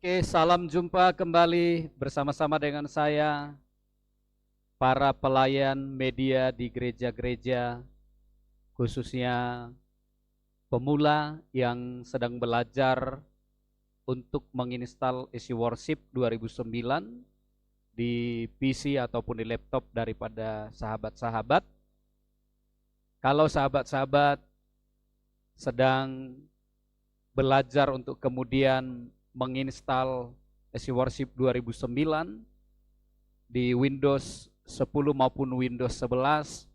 Oke, salam jumpa kembali bersama-sama dengan saya, para pelayan media di gereja-gereja, khususnya pemula yang sedang belajar untuk menginstal Easy Worship 2009 di PC ataupun di laptop daripada sahabat-sahabat. Kalau sahabat-sahabat sedang belajar untuk kemudian menginstal Easy Worship 2009 di Windows 10 maupun Windows 11,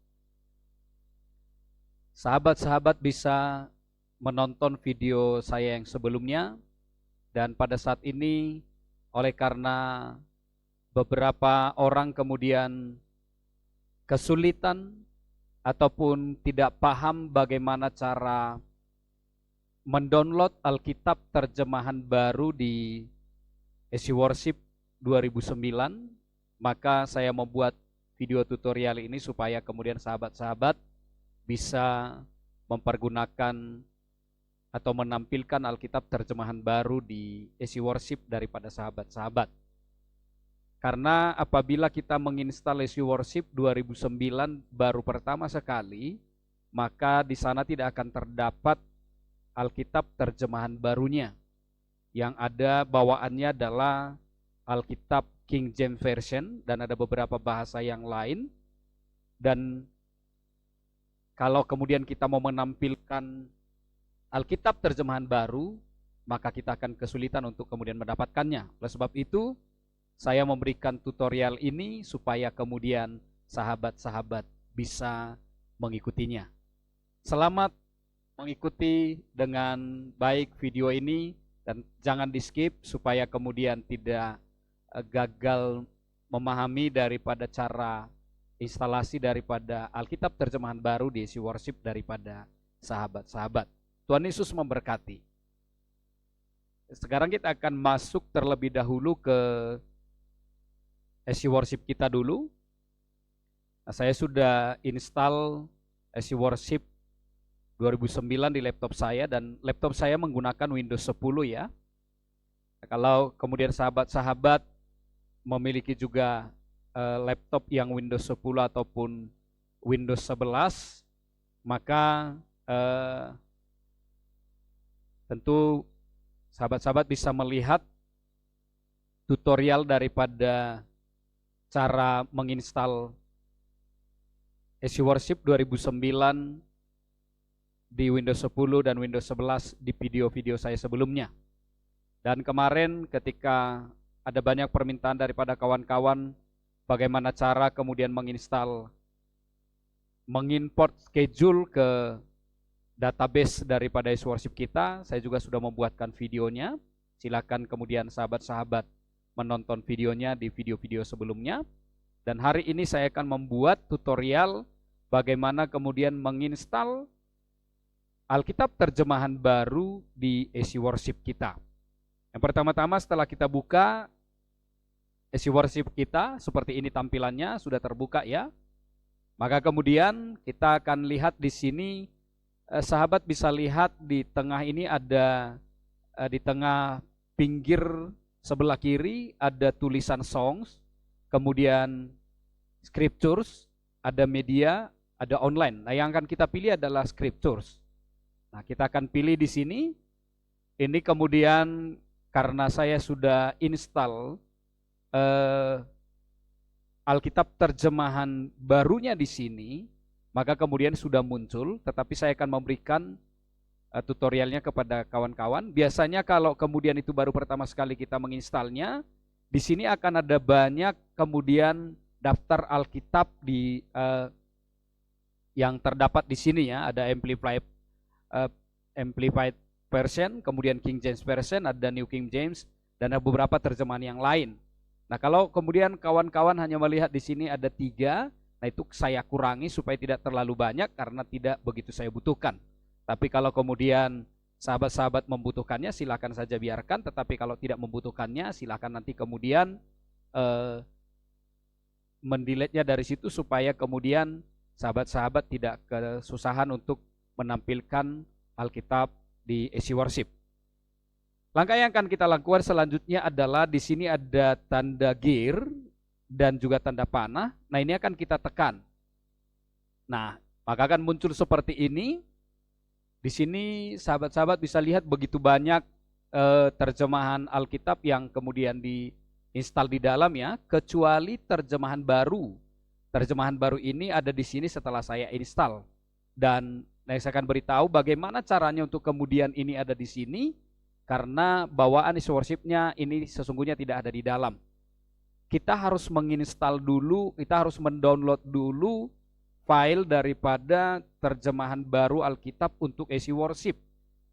sahabat-sahabat bisa menonton video saya yang sebelumnya. Dan pada saat ini, oleh karena beberapa orang kemudian kesulitan ataupun tidak paham bagaimana cara mendownload Alkitab terjemahan baru di Easy Worship 2009, maka saya membuat video tutorial ini supaya kemudian sahabat-sahabat bisa mempergunakan atau menampilkan Alkitab terjemahan baru di Easy Worship daripada sahabat-sahabat. Karena apabila kita menginstal Easy Worship 2009 baru pertama sekali, maka di sana tidak akan terdapat Alkitab terjemahan barunya. Yang ada bawaannya adalah Alkitab King James Version dan ada beberapa bahasa yang lain. Dan kalau kemudian kita mau menampilkan Alkitab terjemahan baru, maka kita akan kesulitan untuk kemudian mendapatkannya. Oleh sebab itu, saya memberikan tutorial ini supaya kemudian sahabat-sahabat bisa mengikutinya. Selamat mengikuti dengan baik video ini dan jangan di skip supaya kemudian tidak gagal memahami daripada cara instalasi daripada Alkitab terjemahan baru di Easy Worship daripada sahabat-sahabat. Tuhan Yesus memberkati. Sekarang kita akan masuk terlebih dahulu ke Easy Worship kita dulu. Nah, saya sudah install Easy Worship 2009 di laptop saya dan laptop saya menggunakan Windows 10 ya. Nah, kalau kemudian sahabat-sahabat memiliki juga laptop yang Windows 10 ataupun Windows 11, maka tentu sahabat-sahabat bisa melihat tutorial daripada cara menginstal Easy Worship 2009 di Windows 10 dan Windows 11 di video-video saya sebelumnya. Dan kemarin ketika ada banyak permintaan daripada kawan-kawan bagaimana cara kemudian mengimport schedule ke database daripada Easy Worship kita, saya juga sudah membuatkan videonya. Silakan kemudian sahabat-sahabat menonton videonya di video-video sebelumnya. Dan hari ini saya akan membuat tutorial bagaimana kemudian menginstal Alkitab terjemahan baru di Easy Worship kita. Yang pertama-tama setelah kita buka Easy Worship kita, seperti ini tampilannya, sudah terbuka ya. Maka kemudian kita akan lihat di sini, sahabat bisa lihat di tengah ini ada, di tengah pinggir sebelah kiri ada tulisan songs, kemudian scriptures, ada media, ada online. Nah, yang akan kita pilih adalah scriptures. Nah, kita akan pilih di sini. Ini kemudian karena saya sudah install Alkitab terjemahan barunya di sini, maka kemudian sudah muncul, tetapi saya akan memberikan tutorialnya kepada kawan-kawan. Biasanya kalau kemudian itu baru pertama sekali kita menginstalnya, di sini akan ada banyak kemudian daftar Alkitab di yang terdapat di sini ya, ada Amplified Version, kemudian King James Version, ada New King James, dan ada beberapa terjemahan yang lain. Nah, kalau kemudian kawan-kawan hanya melihat di sini ada 3, nah itu saya kurangi supaya tidak terlalu banyak karena tidak begitu saya butuhkan. Tapi kalau kemudian sahabat-sahabat membutuhkannya, silakan saja biarkan. Tetapi kalau tidak membutuhkannya, silakan nanti kemudian mendelete-nya dari situ supaya kemudian sahabat-sahabat tidak kesusahan untuk menampilkan Alkitab di Easy Worship. Langkah yang akan kita lakukan selanjutnya adalah di sini ada tanda gear dan juga tanda panah. Nah, ini akan kita tekan. Nah, maka akan muncul seperti ini. Di sini sahabat-sahabat bisa lihat begitu banyak terjemahan Alkitab yang kemudian diinstal di dalam ya, kecuali terjemahan baru. Terjemahan baru ini ada di sini setelah saya install. Dan saya akan beritahu bagaimana caranya untuk kemudian ini ada di sini. Karena bawaan isi worship-nya ini sesungguhnya tidak ada di dalam. Kita harus menginstal dulu, kita harus mendownload dulu file daripada terjemahan baru Alkitab untuk isi worship.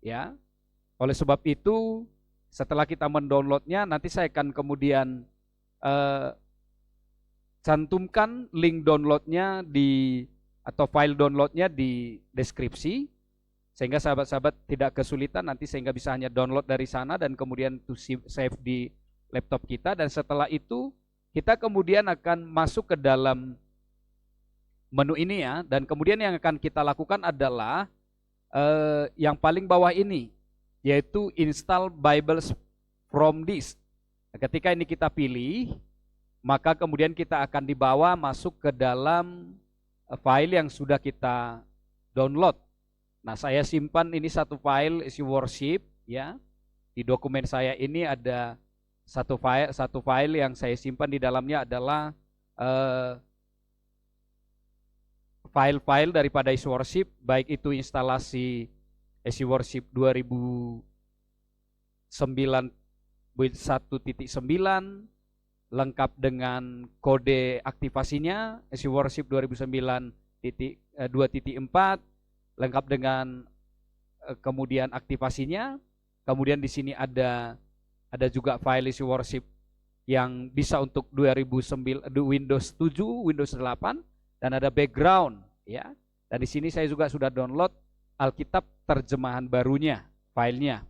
Ya. Oleh sebab itu, setelah kita mendownloadnya, nanti saya akan kemudian cantumkan link downloadnya atau file downloadnya di deskripsi. Sehingga sahabat-sahabat tidak kesulitan nanti sehingga bisa hanya download dari sana dan kemudian to save di laptop kita. Dan setelah itu kita kemudian akan masuk ke dalam menu ini ya. Dan kemudian yang akan kita lakukan adalah yang paling bawah ini, yaitu install Bibles from disk. Ketika ini kita pilih, maka kemudian kita akan dibawa masuk ke dalam file yang sudah kita download. Nah, saya simpan ini satu file isi worship ya. Di dokumen saya ini ada satu file yang saya simpan di dalamnya adalah file-file daripada isi worship, baik itu instalasi isi worship 2009 1.9 lengkap dengan kode aktivasinya, isi worship 2009.2.4 lengkap dengan kemudian aktivasinya. Kemudian di sini ada juga file isi worship yang bisa untuk 2009 Windows 7, Windows 8 dan ada background ya. Dan di sini saya juga sudah download Alkitab terjemahan barunya, filenya.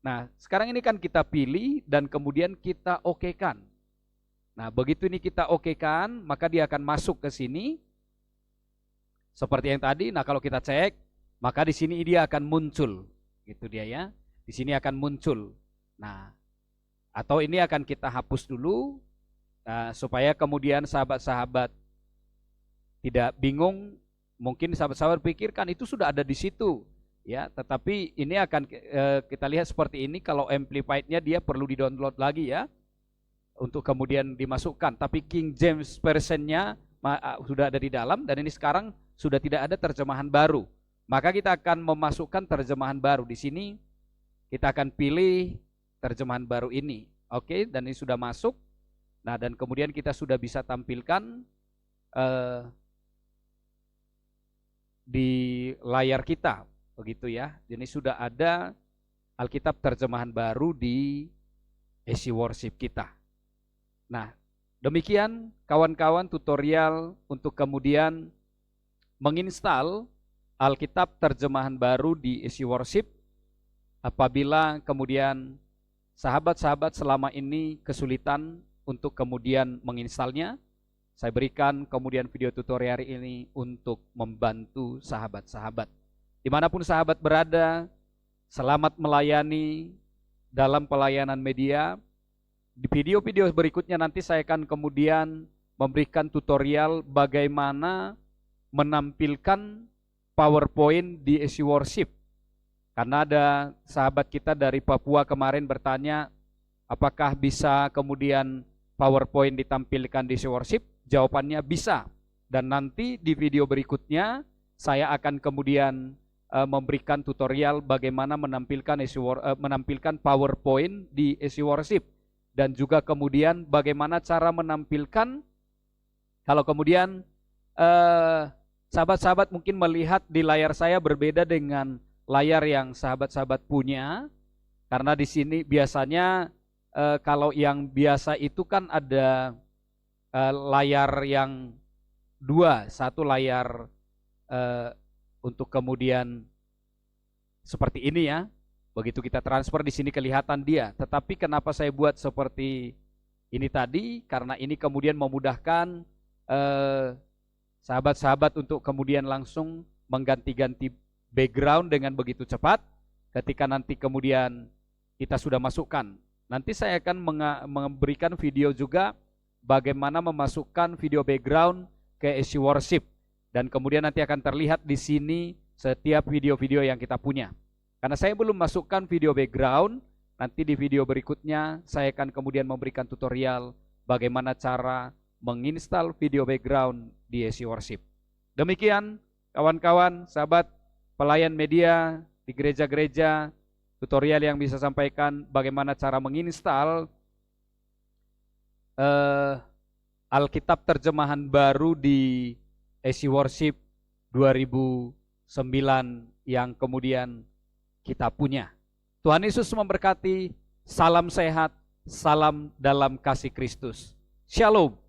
Nah, sekarang ini kan kita pilih dan kemudian kita okekan. Nah, begitu ini kita okekan, maka dia akan masuk ke sini. Seperti yang tadi, nah kalau kita cek, maka di sini dia akan muncul, gitu dia ya. Di sini akan muncul. Nah, atau ini akan kita hapus dulu, supaya kemudian sahabat-sahabat tidak bingung. Mungkin sahabat-sahabat pikirkan itu sudah ada di situ, ya. Tetapi ini akan kita lihat seperti ini. Kalau amplified-nya dia perlu di-download lagi ya, untuk kemudian dimasukkan. Tapi King James Version-nya sudah ada di dalam dan ini sekarang sudah tidak ada terjemahan baru. Maka kita akan memasukkan terjemahan baru di sini. Kita akan pilih terjemahan baru ini. Oke, dan ini sudah masuk. Nah, dan kemudian kita sudah bisa tampilkan di layar kita, begitu ya. Jadi sudah ada Alkitab terjemahan baru di isi worship kita. Nah, demikian kawan-kawan tutorial untuk kemudian menginstal Alkitab terjemahan baru di isi worship. Apabila kemudian sahabat-sahabat selama ini kesulitan untuk kemudian menginstalnya, saya berikan kemudian video tutorial ini untuk membantu sahabat-sahabat. Dimanapun sahabat berada, selamat melayani dalam pelayanan media. Di video-video berikutnya nanti saya akan kemudian memberikan tutorial bagaimana menampilkan PowerPoint di isi worship. Karena ada sahabat kita dari Papua kemarin bertanya, apakah bisa kemudian PowerPoint ditampilkan di isi worship? Jawabannya bisa. Dan nanti di video berikutnya saya akan kemudian memberikan tutorial bagaimana menampilkan PowerPoint di isi worship. Dan juga kemudian bagaimana cara menampilkan, kalau kemudian sahabat-sahabat mungkin melihat di layar saya berbeda dengan layar yang sahabat-sahabat punya, karena di sini biasanya kalau yang biasa itu kan ada layar yang dua, satu layar untuk kemudian seperti ini ya. Begitu kita transfer di sini kelihatan dia. Tetapi kenapa saya buat seperti ini tadi? Karena ini kemudian memudahkan sahabat-sahabat untuk kemudian langsung mengganti-ganti background dengan begitu cepat. Ketika nanti kemudian kita sudah masukkan. Nanti saya akan memberikan video juga bagaimana memasukkan video background ke SC Worship. Dan kemudian nanti akan terlihat di sini setiap video-video yang kita punya. Karena saya belum masukkan video background, nanti di video berikutnya saya akan kemudian memberikan tutorial bagaimana cara menginstal video background di SC Worship. Demikian kawan-kawan, sahabat pelayan media di gereja-gereja, tutorial yang bisa sampaikan bagaimana cara menginstal Alkitab terjemahan baru di SC Worship 2009 yang kemudian kita punya. Tuhan Yesus memberkati, salam sehat, salam dalam kasih Kristus. Shalom.